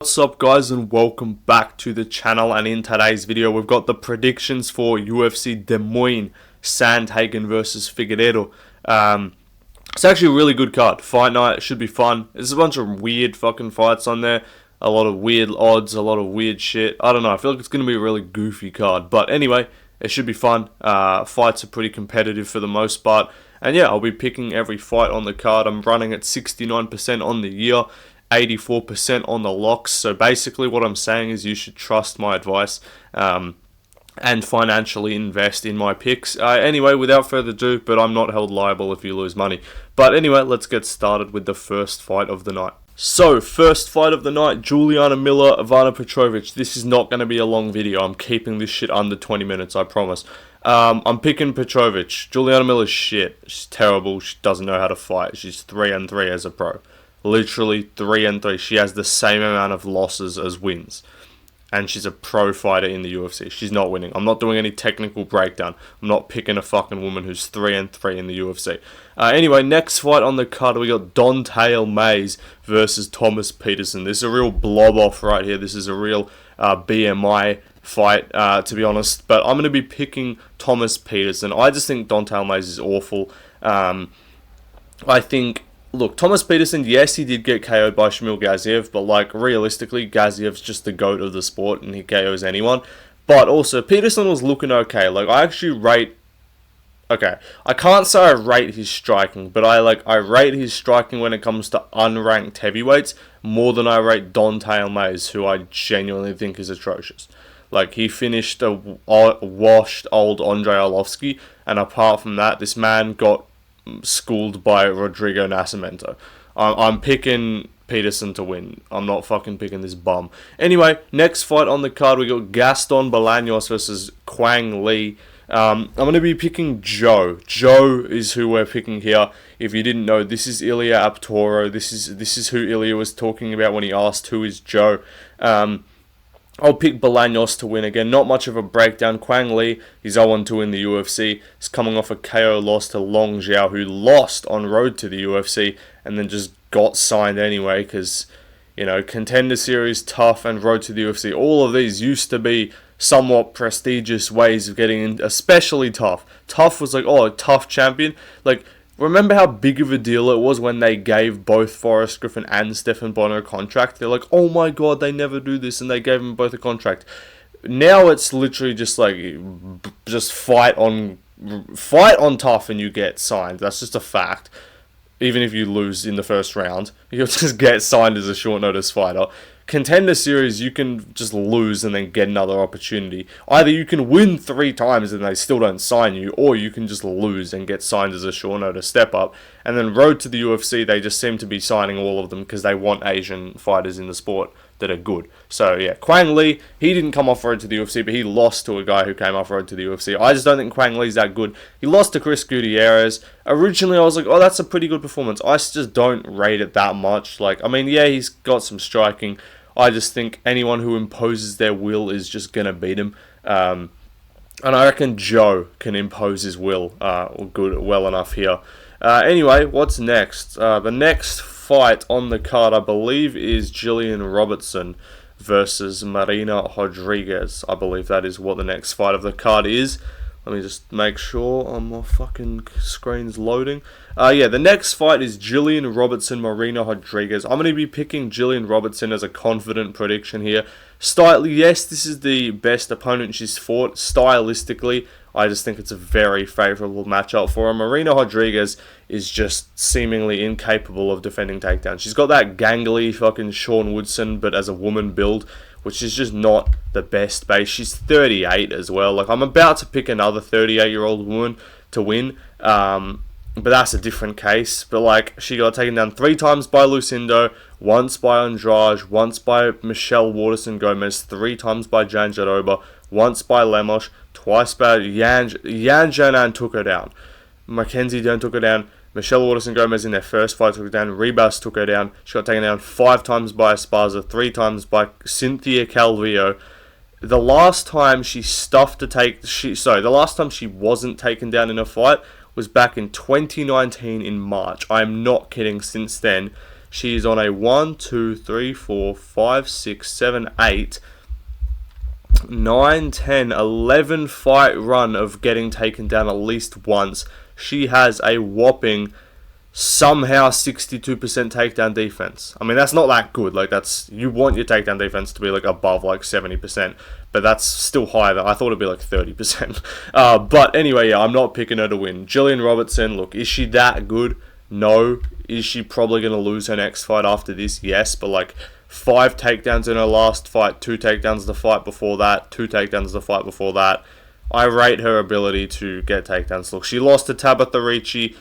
What's up guys, and welcome back to the channel. And in today's video we've got the predictions for UFC Des Moines, Sandhagen versus Figueiredo. It's actually a really good card. Fight night, it should be fun. There's a bunch of weird fucking fights on there. A lot of weird odds, a lot of weird shit. I don't know, I feel like it's going to be a really goofy card. But anyway, it should be fun. Fights are pretty competitive for the most part. And yeah, I'll be picking every fight on the card. I'm running at 69% on the year. 84% on the locks. So basically what I'm saying is you should trust my advice and financially invest in my picks. Anyway, without further ado, but I'm not held liable if you lose money. But anyway, let's get started with the first fight of the night. So, first fight of the night, Juliana Miller, Ivana Petrovvic. This is not going to be a long video. I'm keeping this shit under 20 minutes, I promise. I'm picking Petrovvic. Juliana Miller's shit. She's terrible. She doesn't know how to fight. She's 3-3 as a pro. Literally 3-3. She has the same amount of losses as wins. And she's a pro fighter in the UFC. She's not winning. I'm not doing any technical breakdown. I'm not picking a fucking woman who's 3-3 in the UFC. Anyway, next fight on the card, we got Tate versus Thomas Peterson. This is a real blob off right here. This is a real BMI fight, to be honest. But I'm going to be picking Thomas Peterson. I just think Tate is awful. I think... Look, Thomas Peterson, yes, he did get KO'd by Shamil Gaziev, but, like, realistically, Gaziev's just the GOAT of the sport, and he KOs anyone. But also, Peterson was looking okay. Like, I actually rate... Okay, I can't say I rate his striking, but I rate his striking when it comes to unranked heavyweights more than I rate Tate, who I genuinely think is atrocious. Like, he finished a washed old Andrei Arlovski, and apart from that, this man got schooled by Rodrigo Nascimento. I'm picking Peterson to win. I'm not fucking picking this bum. Anyway, next fight on the card, we got Gaston Balanos versus Quang Le. I'm going to be picking Joe. Joe is who we're picking here. If you didn't know, this is Ilya Aptoro. This is who Ilya was talking about when he asked who is Joe. I'll pick Balanos to win again. Not much of a breakdown. Quang Le, he's 0-2 in the UFC. He's coming off a KO loss to Long Zhao, who lost on road to the UFC and then just got signed anyway because, you know, Contender Series, tough, and road to the UFC. All of these used to be somewhat prestigious ways of getting in, especially tough. Tough was like, oh, a tough champion. Like, remember how big of a deal it was when they gave both Forrest Griffin and Stephan Bonner a contract? They're like, oh my god, they never do this, and they gave them both a contract. Now it's literally just like, just fight on tough and you get signed. That's just a fact. Even if you lose in the first round, you'll just get signed as a short notice fighter. Contender Series, you can just lose and then get another opportunity. Either you can win 3 times and they still don't sign you, or you can just lose and get signed as a short notice step up. And then road to the UFC, they just seem to be signing all of them because they want Asian fighters in the sport that are good. So yeah, Quang Le, he didn't come off road to the UFC, but he lost to a guy who came off road to the UFC. I just don't think Quang Le's that good. He lost to Chris Gutierrez. Originally, I was like, oh, that's a pretty good performance. I just don't rate it that much. Like, I mean, yeah, he's got some striking. I just think anyone who imposes their will is just going to beat him. And I reckon Joe can impose his will well enough here. Anyway, what's next? The next fight on the card, I believe, is Jillian Robertson versus Marina Rodriguez. I believe that is what the next fight of the card is. Let me just make sure my fucking screen's loading. Yeah, the next fight is Jillian Robertson, Marina Rodriguez. I'm going to be picking Jillian Robertson as a confident prediction here. Yes, this is the best opponent she's fought. Stylistically, I just think it's a very favourable matchup for her. Marina Rodriguez is just seemingly incapable of defending takedowns. She's got that gangly fucking Sean Woodson, but as a woman build, which is just not the best base. She's 38 as well. Like, I'm about to pick another 38-year-old woman to win, but that's a different case. But, like, she got taken down 3 times by Lucindo, once by Andrade, once by Michelle Waterson Gomez, 3 times by Jan Jaroba, once by Lemos, twice by Yan Janan took her down. Mackenzie Dern took her down. Michelle Waterson Gomez in their first fight took her down. Rebus took her down. She got taken down 5 times by Esparza, 3 times by Cynthia Calvillo. The last time she the last time she wasn't taken down in a fight was back in 2019 in March. I am not kidding. Since then, She's on a 1, 2, 3, 4, 5, 6, 7, 8, 9, 10, 11 fight run of getting taken down at least once. She has a whopping somehow 62% takedown defense. I mean, that's not that good. Like, you want your takedown defense to be like above like 70%, but that's still higher. I thought it'd be like 30%. But anyway, yeah, I'm not picking her to win. Gillian Robertson, look, is she that good? No. Is she probably going to lose her next fight after this? Yes, but like 5 takedowns in her last fight, 2 takedowns the fight before that, 2 takedowns the fight before that. I rate her ability to get takedowns. Look, she lost to Tabitha Ricci.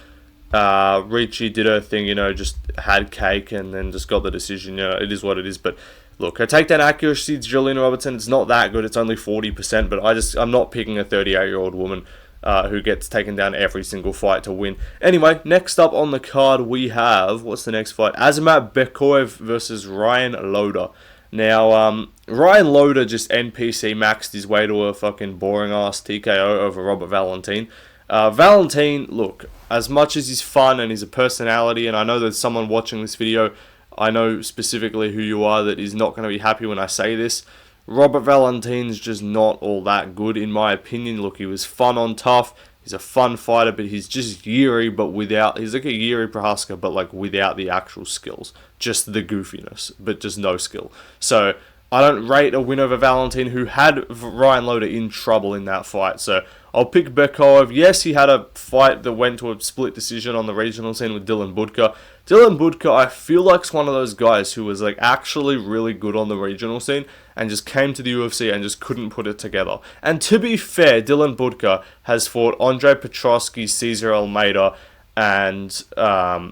Ricci did her thing, just had cake and then just got the decision. It is what it is. But look, her takedown accuracy, Gillian Robertson, it's not that good. It's only 40%. But I'm not picking a 38-year-old woman who gets taken down every single fight to win. Anyway, next up on the card we have, what's the next fight? Azamat Beov versus Ryan Loader. Now, Ryan Loader just NPC maxed his way to a fucking boring ass TKO over Robert Valentin. Valentin, look, as much as he's fun and he's a personality, and I know there's someone watching this video, I know specifically who you are, that is not going to be happy when I say this. Robert Valentin's just not all that good, in my opinion. Look, he was fun on Tough. He's a fun fighter, but he's just Yuri, but he's like a Yuri Prohaska, but like without the actual skills. Just the goofiness, but just no skill. So, I don't rate a win over Valentin, who had Ryan Loader in trouble in that fight. So, I'll pick Beov. Yes, he had a fight that went to a split decision on the regional scene with Dylan Budka. Dylan Budka, I feel like, is one of those guys who was like actually really good on the regional scene and just came to the UFC and just couldn't put it together. And to be fair, Dylan Budka has fought Andre Petrovvic, Cesar Almeida, and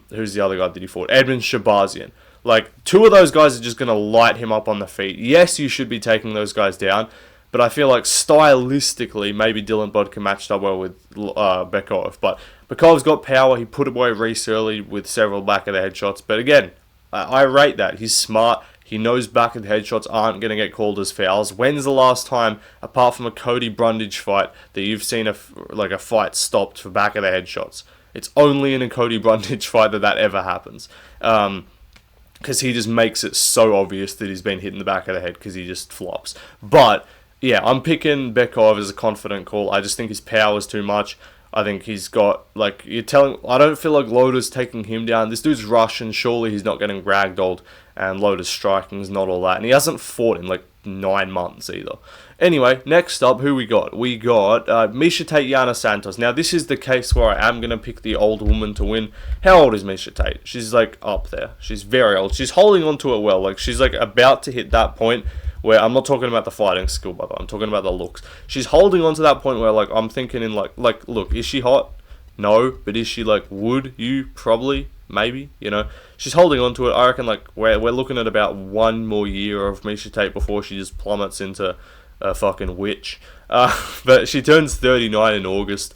who's the other guy that he fought? Edmund Shabazian. Like, 2 of those guys are just going to light him up on the feet. Yes, you should be taking those guys down, but I feel like stylistically, maybe Dylan Budka matched up well with Beov. But Bekov's got power. He put away Reese early with several back-of-the-head shots. But again, I rate that. He's smart. He knows back-of-the-head shots aren't going to get called as fouls. When's the last time, apart from a Cody Brundage fight, that you've seen a fight stopped for back-of-the-head shots? It's only in a Cody Brundage fight that ever happens. Because he just makes it so obvious that he's been hit in the back of the head because he just flops. But yeah, I'm picking Beov as a confident call. I just think his power is too much. I think he's got, I don't feel like Loader's taking him down. This dude's Russian. Surely he's not getting ragdolled. And Loader's striking is not all that. And he hasn't fought in 9 months either. Anyway, next up, who we got? We got Miesha Tate, Yana Santos. Now, this is the case where I am going to pick the old woman to win. How old is Miesha Tate? She's up there. She's very old. She's holding on to it well. She's about to hit that point where, I'm not talking about the fighting skill, by the way. I'm talking about the looks. She's holding on to that point where, I'm thinking in, look, is she hot? No. But is she, would you? Probably. Maybe. She's holding on to it. I reckon, we're looking at about 1 more year of Miesha Tate before she just plummets into a fucking witch. But she turns 39 in August.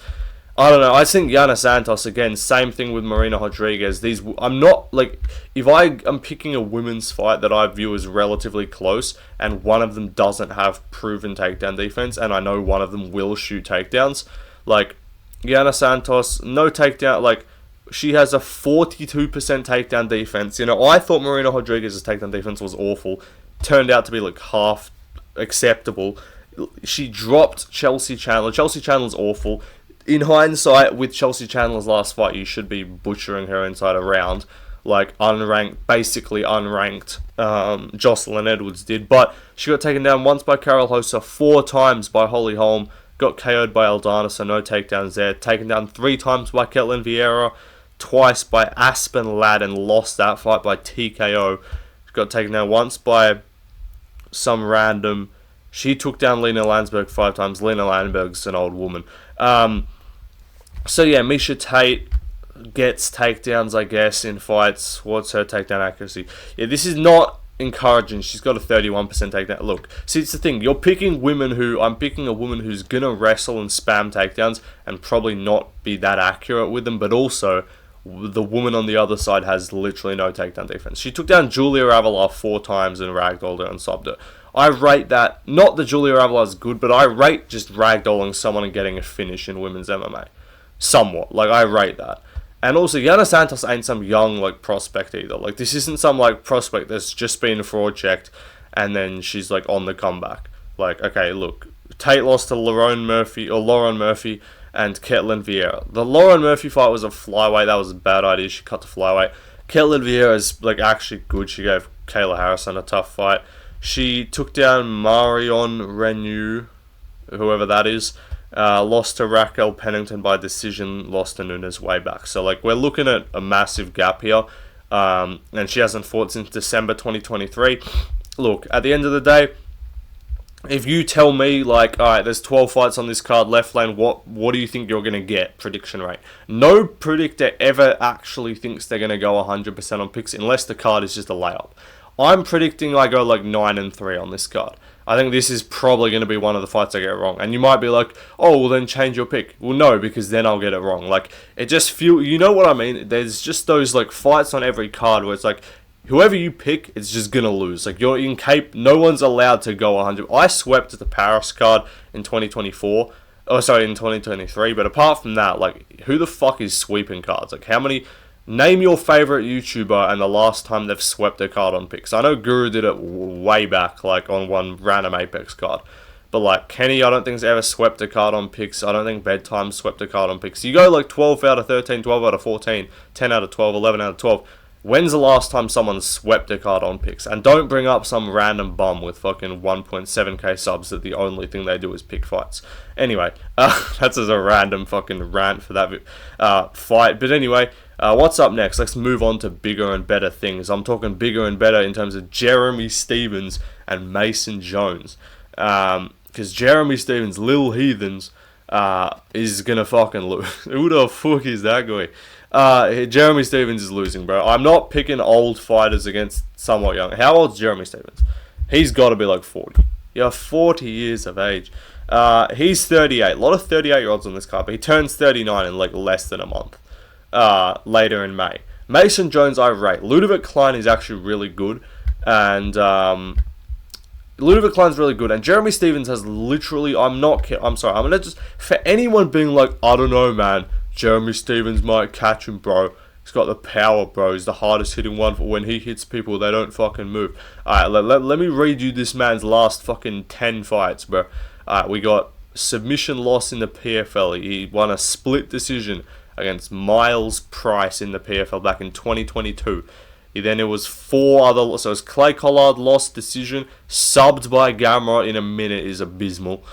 I don't know. I think Yana Santos, again, same thing with Marina Rodriguez. I'm not, if I'm picking a women's fight that I view as relatively close, and one of them doesn't have proven takedown defense, and I know one of them will shoot takedowns, Yana Santos, no takedown, she has a 42% takedown defense. I thought Marina Rodriguez's takedown defense was awful. Turned out to be, half acceptable. She dropped Chelsea Chandler. Chelsea Chandler's awful. In hindsight, with Chelsea Chandler's last fight, you should be butchering her inside a round, basically unranked Jocelyn Edwards did. But she got taken down once by Carol Hossa, 4 times by Holly Holm, got KO'd by Aldana, so no takedowns there. Taken down 3 times by Ketlin Vieira, twice by Aspen Ladd, and lost that fight by TKO. Got taken down once by some random. She took down Lena Landsberg 5 times. Lena Landsberg's an old woman. So yeah, Miesha Tate gets takedowns, I guess, in fights. What's her takedown accuracy? Yeah, this is not encouraging. She's got a 31% takedown. Look, see, it's the thing. I'm picking a woman who's gonna wrestle and spam takedowns and probably not be that accurate with them, but also the woman on the other side has literally no takedown defense. She took down Julia Avila 4 times and ragdolled her and subbed her. I rate that, not that Julia Avila is good, but I rate just ragdolling someone and getting a finish in women's MMA. Somewhat. I rate that. And also, Yana Santos ain't some young, like, prospect either. Like, this isn't some, like, prospect that's just been fraud checked and then she's, like, on the comeback. Like, okay, look, Tate lost to Lauren Murphy and Ketlin Vieira. The Lauren Murphy fight was a flyweight. That was a bad idea. She cut to flyweight. Ketlin Vieira is, like, actually good. She gave Kayla Harrison a tough fight. She took down Marion Renew, whoever that is. Lost to Raquel Pennington by decision, lost to Nunes way back. So, like, we're looking at a massive gap here. And she hasn't fought since December 2023. Look, at the end of the day, if you tell me, like, alright, there's 12 fights on this card, left lane, what do you think you're going to get, prediction rate? No predictor ever actually thinks they're going to go 100% on picks unless the card is just a layup. I'm predicting I go, like, 9-3 on this card. I think this is probably going to be one of the fights I get wrong. And you might be like, oh, well, then change your pick. Well, no, because then I'll get it wrong. Like, it just feels, you know what I mean? There's just those, like, fights on every card where it's like, whoever you pick, it's just going to lose. Like, you're in Cape, no one's allowed to go 100. I swept the Paris card in 2024. Oh, sorry, in 2023. But apart from that, like, who the fuck is sweeping cards? Like, how many... Name your favourite YouTuber and the last time they've swept a card on picks. I know Guru did it way back, like, on one random Apex card. But, like, Kenny, I don't think has ever swept a card on picks. I don't think Bedtime swept a card on picks. You go, like, 12 out of 13, 12 out of 14, 10 out of 12, 11 out of 12. When's the last time someone swept a card on picks? And don't bring up some random bum with fucking 1.7k subs that the only thing they do is pick fights. Anyway, that's just a random fucking rant for that fight. But anyway, what's up next? Let's move on to bigger and better things. I'm talking bigger and better in terms of Jeremy Stephens and Mason Jones. Because Jeremy Stephens, Lil Heathens, is gonna fucking lose. Who the fuck is that guy? Jeremy Stephens is losing, bro. I'm not picking old fighters against somewhat young. How old's Jeremy Stephens? He's got to be like 40. Yeah, 40 years of age. He's 38. A lot of 38-year-olds on this card, but he turns 39 in like less than a month. Later in May. Mason Jones, I rate. Ludovic Klein is actually really good, and Ludovic Klein's really good, and Jeremy Stephens has literally. I'm gonna just for anyone being like, I don't know, man. Jeremy Stephens might catch him, bro. He's got the power, bro. He's the hardest hitting one. For when he hits people, they don't fucking move. Alright, let me read you this man's last fucking 10 fights, bro. Alright, we got submission loss in the PFL. He won a split decision against Miles Price in the PFL back in 2022. Then it was 4 other... So it was Clay Collard lost decision. Subbed by Gamera in a minute is abysmal.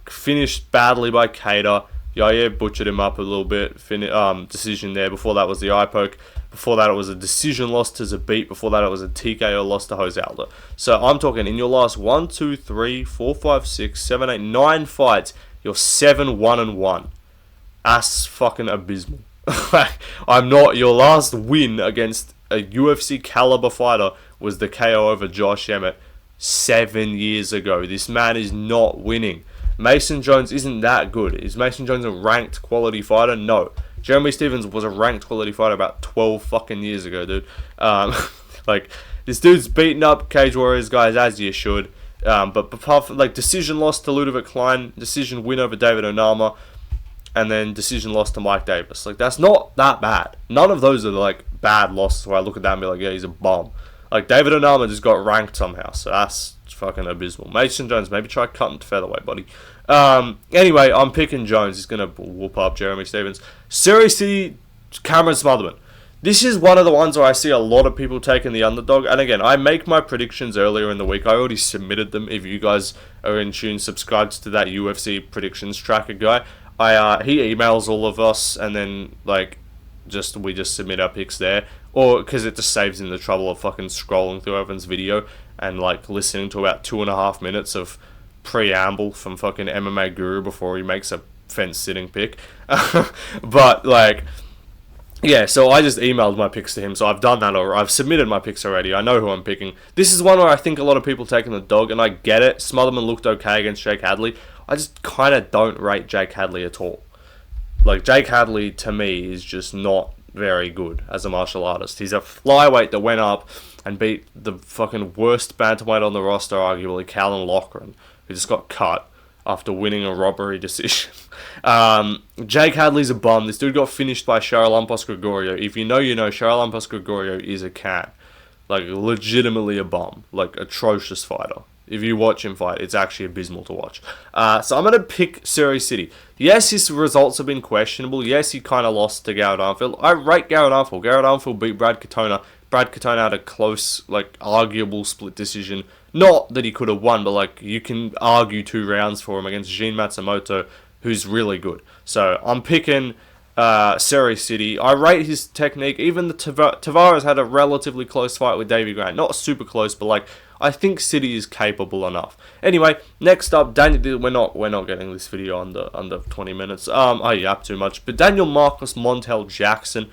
Finished badly by Cater. Yeah, butchered him up a little bit. Decision there. Before that was the eye poke. Before that it was a decision loss to Zabit. Before that it was a TKO loss to Jose Aldo. So I'm talking in your last 1, 2, 3, 4, 5, 6, 7, 8, 9 fights, you're 7-1-1. That's fucking abysmal. I'm not... Your last win against a UFC caliber fighter was the KO over Josh Emmett 7 years ago. This man is not winning. Mason Jones isn't that good. Is Mason Jones a ranked quality fighter? No. Jeremy Stephens was a ranked quality fighter about 12 fucking years ago, dude. Like, this dude's beating up Cage Warriors guys as you should. But apart from, like, decision loss to Ludovic Klein, decision win over David Onama, and then decision loss to Mike Davis. Like, that's not that bad. None of those are, like, bad losses where I look at that and be like, yeah, he's a bum. Like, David Onama just got ranked somehow, so that's fucking abysmal. Mason Jones, maybe try cutting to featherweight, buddy. Anyway, I'm picking Jones. He's going to whoop up Jeremy Stephens. Seriously, Cameron Smotherman. This is one of the ones where I see a lot of people taking the underdog. And again, I make my predictions earlier in the week. I already submitted them. If you guys are in tune, subscribe to that UFC predictions tracker guy. He emails all of us, and then, like, we just submit our picks there. Or, because it just saves him the trouble of fucking scrolling through everyone's video and, like, listening to about 2.5 minutes of preamble from fucking MMA Guru before he makes a fence-sitting pick. But, like, yeah, so I just emailed my picks to him, so I've done that, or I've submitted my picks already. I know who I'm picking. This is one where I think a lot of people taking the dog, and I get it. Smotherman looked okay against Jake Hadley. I just kind of don't rate Jake Hadley at all. Like, Jake Hadley, to me, is just not very good as a martial artist. He's a flyweight that went up and beat the fucking worst bantamweight on the roster, arguably, Callum Loughran, who just got cut. after winning a robbery decision. Jake Hadley's a bum. This dude got finished by Charalampos Gregorio. If you know, you know. Charalampos Gregorio is a can. Like, legitimately a bum. Like, atrocious fighter. If you watch him fight, it's actually abysmal to watch. So I'm going to pick Surrey City. Yes, his results have been questionable. Yes, he kind of lost to Garrett Armfield. I rate Garrett Armfield. Garrett Armfield beat Brad Katona. Brad Katona had a close, like, arguable split decision. Not that he could have won, but, like, you can argue 2 rounds for him against Jin Matsumoto, who's really good. So I'm picking Surrey City. I rate his technique. Even the Tavares had a relatively close fight with Davey Grant. Not super close, but, like, I think City is capable enough. Anyway, next up, Daniel. We're not getting this video under 20 minutes. I yap too much. But Daniel Marcos Montel Jackson.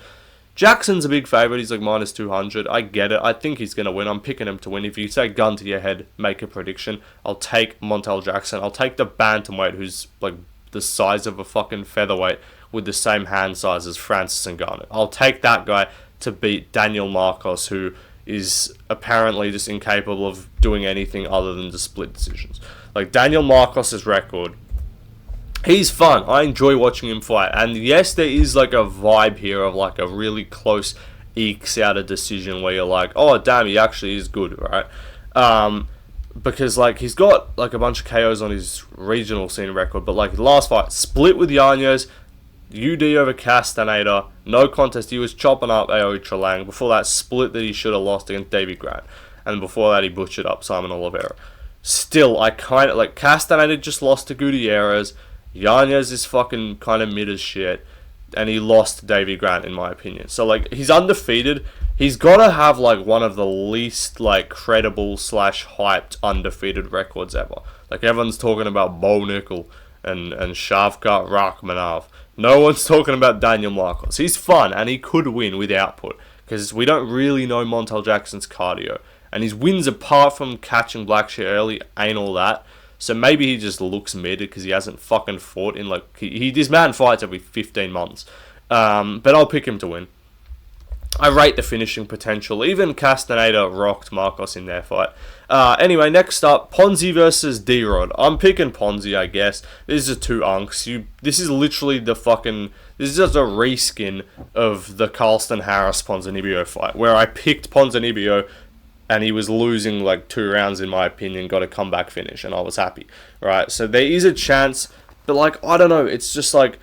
Jackson's a big favourite. He's like minus 200. I get it. I think he's gonna win. I'm picking him to win. If you say gun to your head, make a prediction. I'll take Montel Jackson. I'll take the bantamweight, who's like the size of a fucking featherweight with the same hand size as Francis Ngannou. I'll take that guy to beat Daniel Marcos, who is apparently just incapable of doing anything other than just split decisions. Like, Daniel Marcos' record, he's fun. I enjoy watching him fight. And yes, there is like a vibe here of like a really close ekes out a decision where you're like, oh damn, he actually is good, right? Because like he's got like a bunch of KOs on his regional scene record, but like the last fight, split with Yanez, UD over Castaneda, no contest. He was chopping up Aoi Tralang. Before that, split that he should have lost against Davey Grant. And before that, he butchered up Simon Oliveira. Still, I kind of like Castaneda just lost to Gutierrez. Yanez is fucking kind of mid as shit. And he lost to Davey Grant, in my opinion. So, like, he's undefeated. He's got to have, like, one of the least, like, credible / hyped undefeated records ever. Like, everyone's talking about Bo Nickel and Shavkat Rakhmonov. No one's talking about Daniel Marcos. He's fun, and he could win with output, because we don't really know Montel Jackson's cardio. And his wins, apart from catching black shit early, ain't all that. So maybe he just looks mid, because he hasn't fucking fought in, like... This man fights every 15 months. But I'll pick him to win. I rate the finishing potential. Even Castaneda rocked Marcos in their fight. Anyway, next up, Ponzi versus D-Rod. I'm picking Ponzi, I guess. This is 2 unks. This is literally the fucking... This is just a reskin of the Carlston Harris Ponzinibbio fight, where I picked Ponzinibbio and he was losing like 2 rounds, in my opinion, got a comeback finish, and I was happy. Right, so there is a chance, but like, I don't know, it's just like...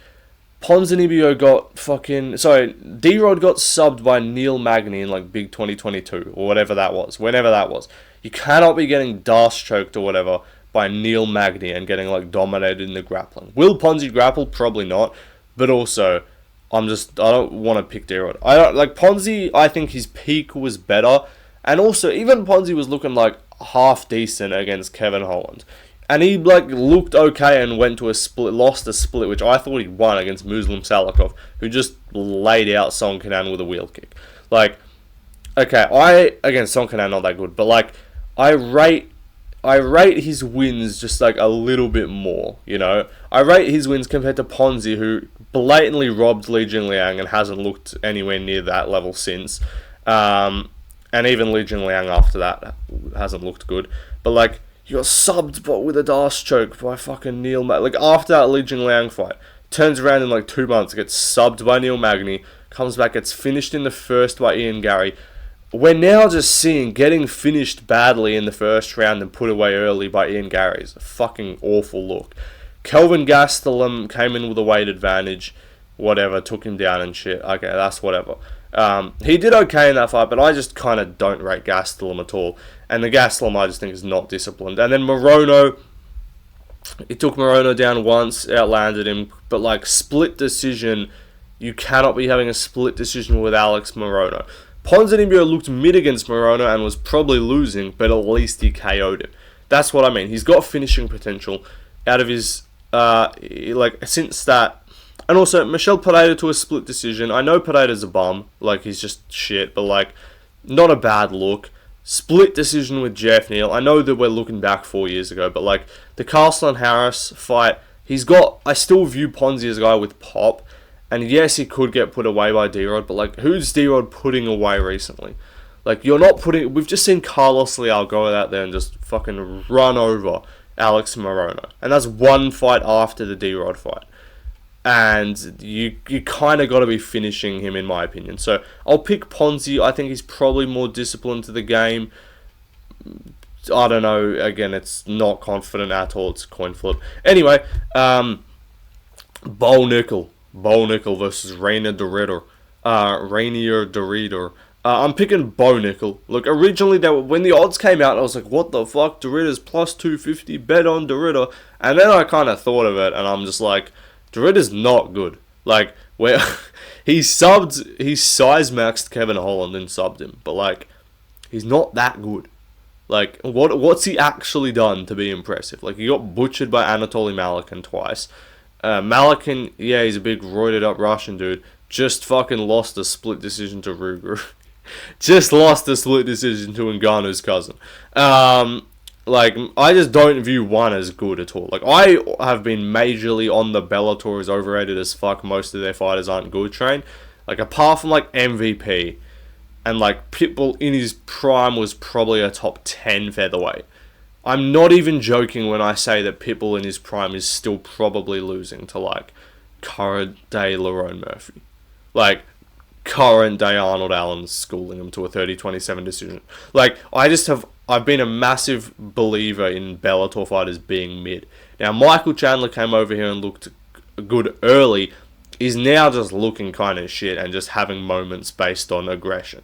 Ponzinibbio got fucking... Sorry, D-Rod got subbed by Neil Magny in, like, Big 2022, or whatever that was. Whenever that was. You cannot be getting dash choked or whatever by Neil Magny and getting, like, dominated in the grappling. Will Ponzi grapple? Probably not. But also, I don't want to pick D-Rod. Ponzi, I think his peak was better. And also, even Ponzi was looking, like, half decent against Kevin Holland. And he, like, looked okay and went to a split, lost a split, which I thought he won against Muslim Salikov, who just laid out Song Kanan with a wheel kick. Like, okay, against Song Kanan, not that good, but, like, I rate his wins just, like, a little bit more, you know? I rate his wins compared to Ponzi, who blatantly robbed Li Jingliang and hasn't looked anywhere near that level since. And even Li Jingliang after that hasn't looked good. But, like, you got subbed but with a dash choke by fucking Neil Magny. Like, after that Li Jingliang fight, turns around in like 2 months, gets subbed by Neil Magny, comes back, gets finished in the first by Ian Gary. We're now just seeing getting finished badly in the first round and put away early by Ian Gary. It's a fucking awful look. Kelvin Gastelum came in with a weight advantage, whatever, took him down and shit. Okay, that's whatever. He did okay in that fight, but I just kind of don't rate Gastelum at all. And the Gastelum, I just think, is not disciplined. And then Morono, it took Morono down once, outlanded him. But, like, split decision, you cannot be having a split decision with Alex Morono. Ponzinibbio looked mid against Morono and was probably losing, but at least he KO'd him. That's what I mean. He's got finishing potential out of his, since that. And also, Michel Pereira to a split decision. I know Pereira's a bum. Like, he's just shit. But, like, not a bad look. Split decision with Jeff Neal. I know that we're looking back 4 years ago. But, like, the Carlston Harris fight, I still view Ponzi as a guy with pop. And, yes, he could get put away by D-Rod. But, like, who's D-Rod putting away recently? Like, you're not putting... We've just seen Carlos Leal go out there and just fucking run over Alex Morono. And that's one fight after the D-Rod fight. And you kind of got to be finishing him, in my opinion. So I'll pick Ponzi. I think he's probably more disciplined to the game. I don't know. Again, it's not confident at all. It's a coin flip. Anyway, Bo Nickel versus Rainier Dorito. I'm picking Bo Nickel. Look, originally, when the odds came out, I was like, what the fuck? Dorito's plus 250. Bet on Dorito. And then I kind of thought of it, and I'm just like, Dorito's not good. Like, where he size maxed Kevin Holland and subbed him. But, like, he's not that good. Like, what's he actually done to be impressive? Like, he got butchered by Anatoly Malakin twice. Malakin, yeah, he's a big roided up Russian dude. Just fucking lost a split decision to Ruger. Just lost a split decision to Ngannou's cousin. Like, I just don't view one as good at all. Like, I have been majorly on the Bellator is overrated as fuck. Most of their fighters aren't good train. Like, apart from, like, MVP. And, like, Pitbull in his prime was probably a top 10 featherweight. I'm not even joking when I say that Pitbull in his prime is still probably losing to, like, current day Lerone Murphy. Like, current day Arnold Allen schooling him to a 30-27 decision. Like, I've been a massive believer in Bellator fighters being mid. Now, Michael Chandler came over here and looked good early. He's now just looking kind of shit and just having moments based on aggression.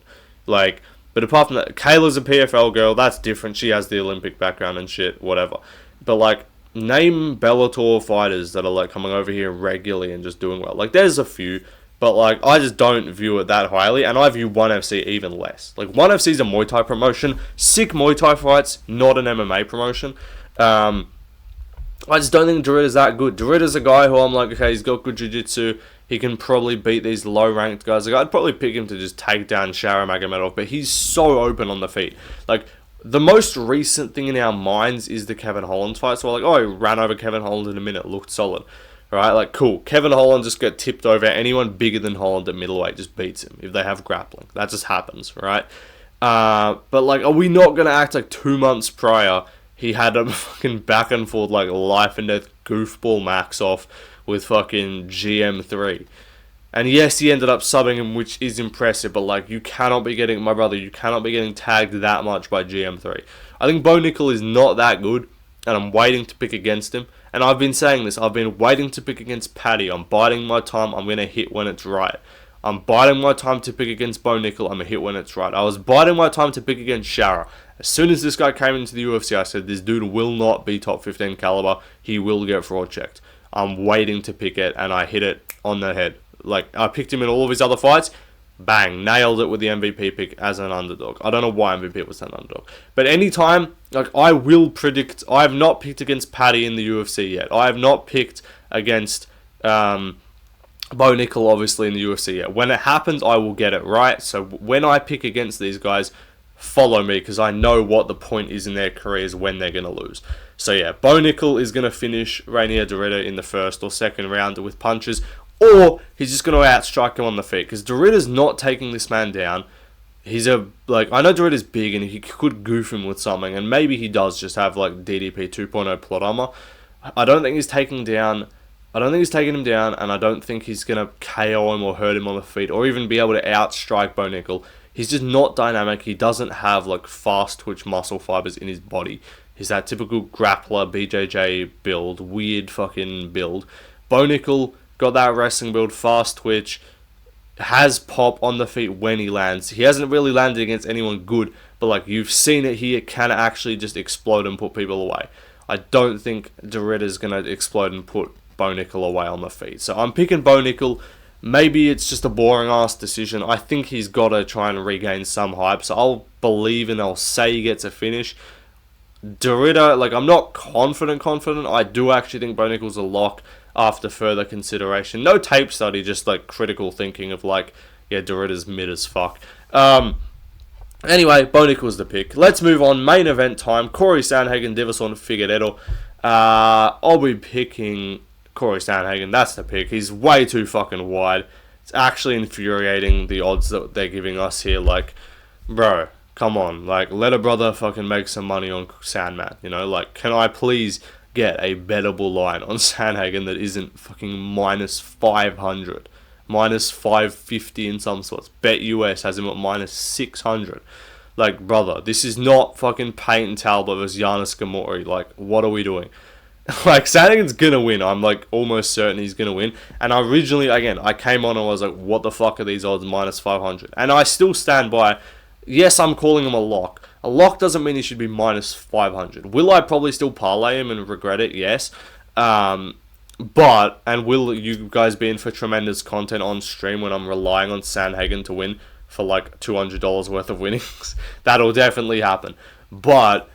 Like, but apart from that, Kayla's a PFL girl. That's different. She has the Olympic background and shit, whatever. But, like, name Bellator fighters that are, like, coming over here regularly and just doing well. Like, there's a few. But, like, I just don't view it that highly, and I view 1FC even less. Like, 1FC's a Muay Thai promotion. Sick Muay Thai fights, not an MMA promotion. I just don't think Dorito's that good. Dorito's a guy who I'm like, okay, he's got good jiu-jitsu. He can probably beat these low-ranked guys. Like, I'd probably pick him to just take down Charr Magomedov, but he's so open on the feet. Like, the most recent thing in our minds is the Kevin Holland fight. So we're like, oh, he ran over Kevin Holland in a minute, looked solid. Right, like, cool. Kevin Holland just got tipped over. Anyone bigger than Holland at middleweight just beats him if they have grappling. That just happens, right? But, like, are we not going to act like 2 months prior he had a fucking back and forth, like, life and death goofball max off with fucking GM3? And yes, he ended up subbing him, which is impressive, but, like, you cannot be getting tagged that much by GM3. I think Bo Nickel is not that good, and I'm waiting to pick against him. And I've been saying this, I've been waiting to pick against Paddy. I'm biding my time, I'm going to hit when it's right. I'm biding my time to pick against Bo Nickel, I'm going to hit when it's right. I was biding my time to pick against Charr. As soon as this guy came into the UFC, I said, this dude will not be top 15 caliber. He will get fraud checked. I'm waiting to pick it, and I hit it on the head. Like, I picked him in all of his other fights. Bang, nailed it with the MVP pick as an underdog. I don't know why MVP was an underdog. But anytime, like, I will predict, I have not picked against Paddy in the UFC yet. I have not picked against Bo Nickel, obviously, in the UFC yet. When it happens, I will get it right. So when I pick against these guys, follow me, because I know what the point is in their careers when they're going to lose. So yeah, Bo Nickel is going to finish Rainier Dorito in the first or second round with punches, or he's just going to outstrike him on the feet. Because Dorito's not taking this man down. I know Dorito's big and he could goof him with something. And maybe he does just have, like, DDP 2.0 plot armor. I don't think he's taking him down. And I don't think he's going to KO him or hurt him on the feet. Or even be able to outstrike Bo Nickel. He's just not dynamic. He doesn't have, like, fast twitch muscle fibers in his body. He's that typical grappler, BJJ build. Weird fucking build. Bo Nickel got that wrestling build, fast twitch, has pop on the feet when he lands. He hasn't really landed against anyone good, but, like, you've seen it here, can actually just explode and put people away. I don't think Dorito's going to explode and put Bo Nickel away on the feet. So I'm picking Bo Nickel. Maybe it's just a boring-ass decision. I think he's got to try and regain some hype, so I'll believe and I'll say he gets a finish. Dorito, like, I'm not confident. I do actually think Bo Nickel's a lock after further consideration. No tape study, just, like, critical thinking of, like, yeah, Dorito's mid as fuck. Anyway, Bo Nickel's the pick. Let's move on. Main event time. Corey Sandhagen, Davison Figueiredo. I'll be picking Corey Sandhagen. That's the pick. He's way too fucking wide. It's actually infuriating, the odds that they're giving us here. Like, bro, Come on, like, let a brother fucking make some money on Sandman, you know? Like, can I please get a bettable line on Sandhagen that isn't fucking minus 500, minus 550 in some sorts? Bet US has him at minus 600. Like, brother, this is not fucking Peyton Talbot versus Giannis Gamori. Like, what are we doing? Like, Sandhagen's gonna win. I'm, like, almost certain he's gonna win. And I originally, again, I came on and I was like, what the fuck are these odds minus 500? And I still stand by, yes, I'm calling him a lock. A lock doesn't mean he should be minus 500. Will I probably still parlay him and regret it? Yes. But, and will you guys be in for tremendous content on stream when I'm relying on Sandhagen to win for like $200 worth of winnings? That'll definitely happen. But,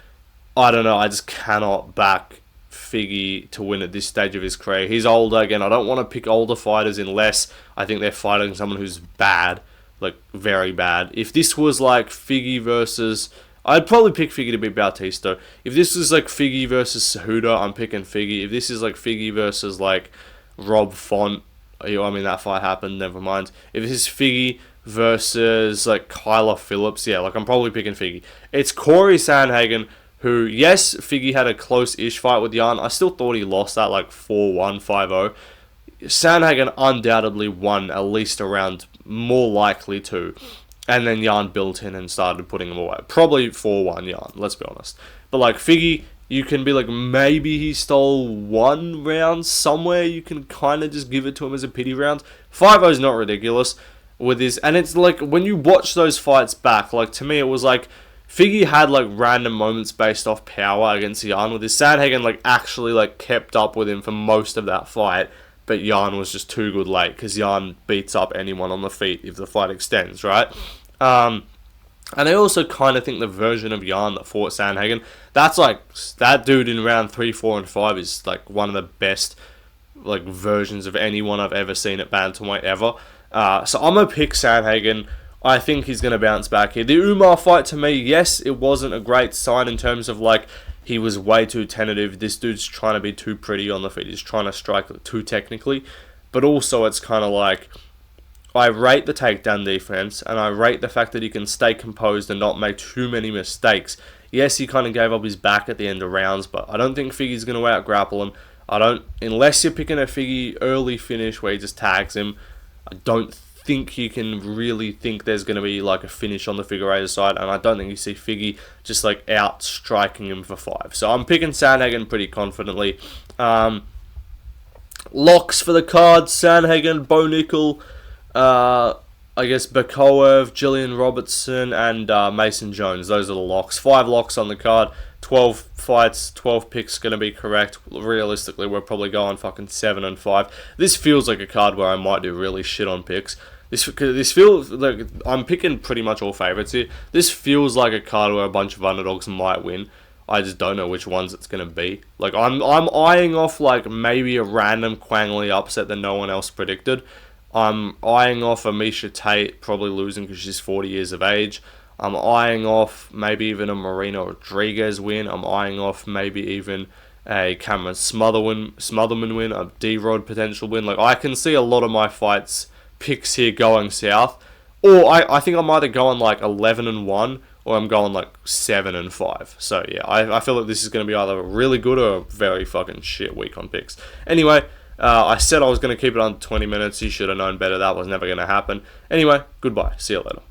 I don't know, I just cannot back Figgy to win at this stage of his career. He's older. Again, I don't want to pick older fighters unless I think they're fighting someone who's bad. Like, very bad. If this was like Figgy versus... I'd probably pick Figgy to beat Bautista. If this is like Figgy versus Cejudo, I'm picking Figgy. If this is like Figgy versus like Rob Font, I mean, that fight happened, never mind. If this is Figgy versus like Kyler Phillips, yeah, like, I'm probably picking Figgy. It's Corey Sandhagen, who, yes, Figgy had a close-ish fight with Jan. I still thought he lost that like 4-1, 5-0. Sandhagen undoubtedly won at least a round, more likely to. And then Jan built in and started putting him away. Probably 4-1 Jan, let's be honest. But like Figgy, you can be like, maybe he stole one round somewhere. You can kind of just give it to him as a pity round. 5-0 is not ridiculous with this. And it's like, when you watch those fights back, like, to me it was like, Figgy had like random moments based off power against Jan. With his Sandhagen like actually like kept up with him for most of that fight. But Jan was just too good late, because Jan beats up anyone on the feet if the fight extends, right? And I also kind of think the version of Jan that fought Sandhagen, that's like, that dude in round 3, 4, and 5 is like one of the best like versions of anyone I've ever seen at bantamweight ever. So I'm going to pick Sandhagen. I think he's going to bounce back here. The Umar fight, to me, yes, it wasn't a great sign in terms of like, he was way too tentative. This dude's trying to be too pretty on the feet. He's trying to strike too technically. But also, it's kind of like, I rate the takedown defense, and I rate the fact that he can stay composed and not make too many mistakes. Yes, he kind of gave up his back at the end of rounds, but I don't think Figgy's going to out-grapple him. Unless you're picking a Figgy early finish where he just tags him, I don't think you can really think there's going to be like a finish on the Figueiredo side, and I don't think you see Figgy just like out striking him for 5. So I'm picking Sandhagen pretty confidently. Locks for the card: Sandhagen, Bo Nickel, I guess Beov, Gillian Robertson, and Mason Jones. Those are the locks. 5 locks on the card. 12 fights, 12 picks going to be correct. Realistically, we're probably going fucking 7 and 5. This feels like a card where I might do really shit on picks. This feels like I'm picking pretty much all favourites here. This feels like a card where a bunch of underdogs might win. I just don't know which ones it's going to be. Like, I'm eyeing off like maybe a random Quang Lee upset that no one else predicted. I'm eyeing off a Misha Tate probably losing because she's 40 years of age. I'm eyeing off maybe even a Marina Rodriguez win. I'm eyeing off maybe even a Cameron Smotherman win, a D-Rod potential win. Like, I can see a lot of my fights picks here going south. Or I think I'm either going like 11 and 1 or I'm going like 7 and 5. So yeah, I feel like this is going to be either a really good or a very fucking shit week on picks. Anyway, I said I was going to keep it under 20 minutes. You should have known better. That was never going to happen. Anyway, goodbye. See you later.